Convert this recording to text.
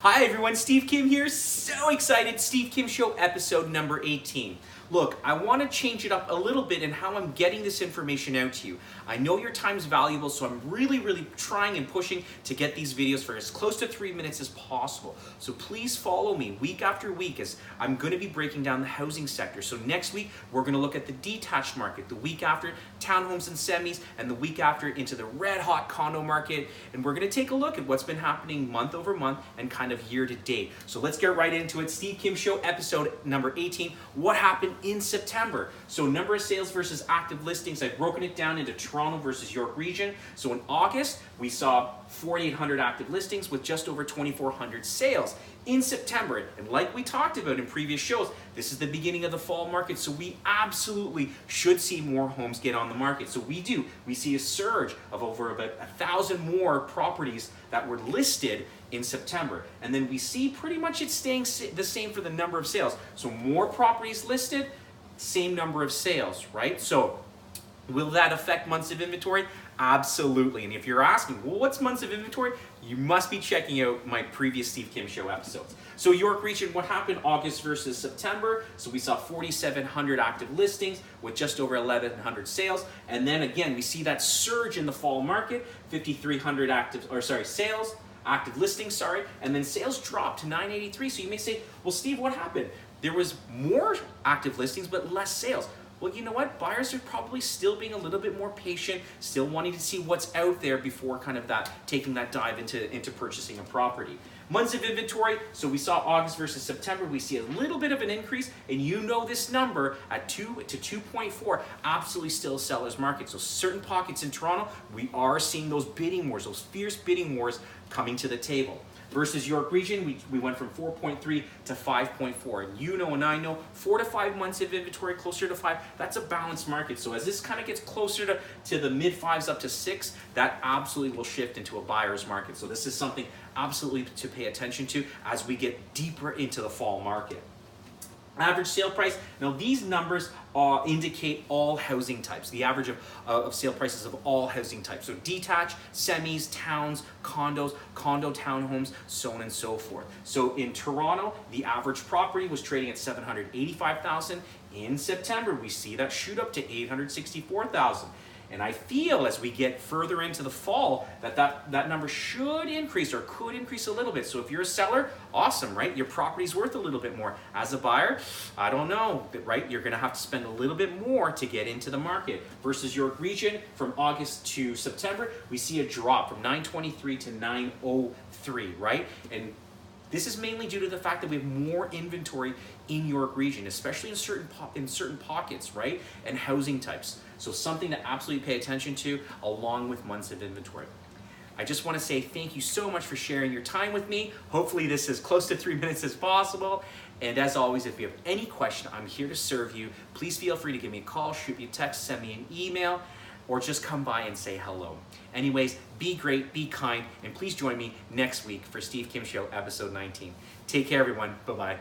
Hi everyone, Steve Kim here. So excited, Steve Kim Show episode number 18. Look, I want to change it up a little bit in how I'm getting this information out to you. I know your time's valuable, so I'm really trying and pushing to get these videos for as close to 3 minutes as possible. So please follow me week after week as I'm going to be breaking down the housing sector. So next week, we're going to look at the detached market, the week after townhomes and semis, and the week after into the red hot condo market. And we're going to take a look at what's been happening month over month and kind of year to date. So let's get right into it. Steve Kim Show episode number 18. What happened in September? So number of sales versus active listings. I've broken it down into Toronto versus York Region. So in August, we saw 4,800 active listings with just over 2,400 sales. In September, and like we talked about in previous shows, this is the beginning of the fall market, so we absolutely should see more homes get on the market. So we do. We see a surge of over about 1,000 more properties that were listed in September. And then we see pretty much it's staying the same for the number of sales. So more properties listed, same number of sales, right? So will that affect months of inventory? Absolutely. And if you're asking, well, what's months of inventory? You must be checking out my previous Steve Kim Show episodes. So York Region, what happened August versus September? So we saw 4,700 active listings with just over 1,100 sales. And then again, we see that surge in the fall market, 5,300 sales, active listings, and then sales dropped to 983. So you may say, well, Steve, what happened? There was more active listings, but less sales. Well, you know what? Buyers are probably still being a little bit more patient, still wanting to see what's out there before kind of taking that dive into purchasing a property. Months of inventory, so we saw August versus September, we see a little bit of an increase, and you know this number at 2 to 2.4, absolutely still a seller's market. So certain pockets in Toronto, we are seeing those bidding wars, those fierce bidding wars coming to the table. Versus York Region, we went from 4.3 to 5.4. And you know and I know 4 to 5 months of inventory, closer to 5, that's a balanced market. So as this kind of gets closer to the mid 5s up to 6, that absolutely will shift into a buyer's market. So this is something absolutely to pay attention to as we get deeper into the fall market. Average sale price. Now these numbers indicate all housing types, the average of sale prices of all housing types. So detached, semis, towns, condos, condo townhomes, so on and so forth. So in Toronto, the average property was trading at $785,000. In September, we see that shoot up to $864,000. And I feel as we get further into the fall that number should increase or could increase a little bit. So if you're a seller, awesome, right? Your property's worth a little bit more. As a buyer, I don't know, right? You're gonna have to spend a little bit more to get into the market. Versus York Region, from August to September, we see a drop from 923 to 903, right? And this is mainly due to the fact that we have more inventory in York Region, especially in certain pockets, right? And housing types. So something to absolutely pay attention to along with months of inventory. I just want to say thank you so much for sharing your time with me. Hopefully this is close to 3 minutes as possible. And as always, if you have any question, I'm here to serve you. Please feel free to give me a call, shoot me a text, send me an email, or just come by and say hello. Anyways, be great, be kind, and please join me next week for Steve Kim Show episode 19. Take care, everyone. Bye-bye.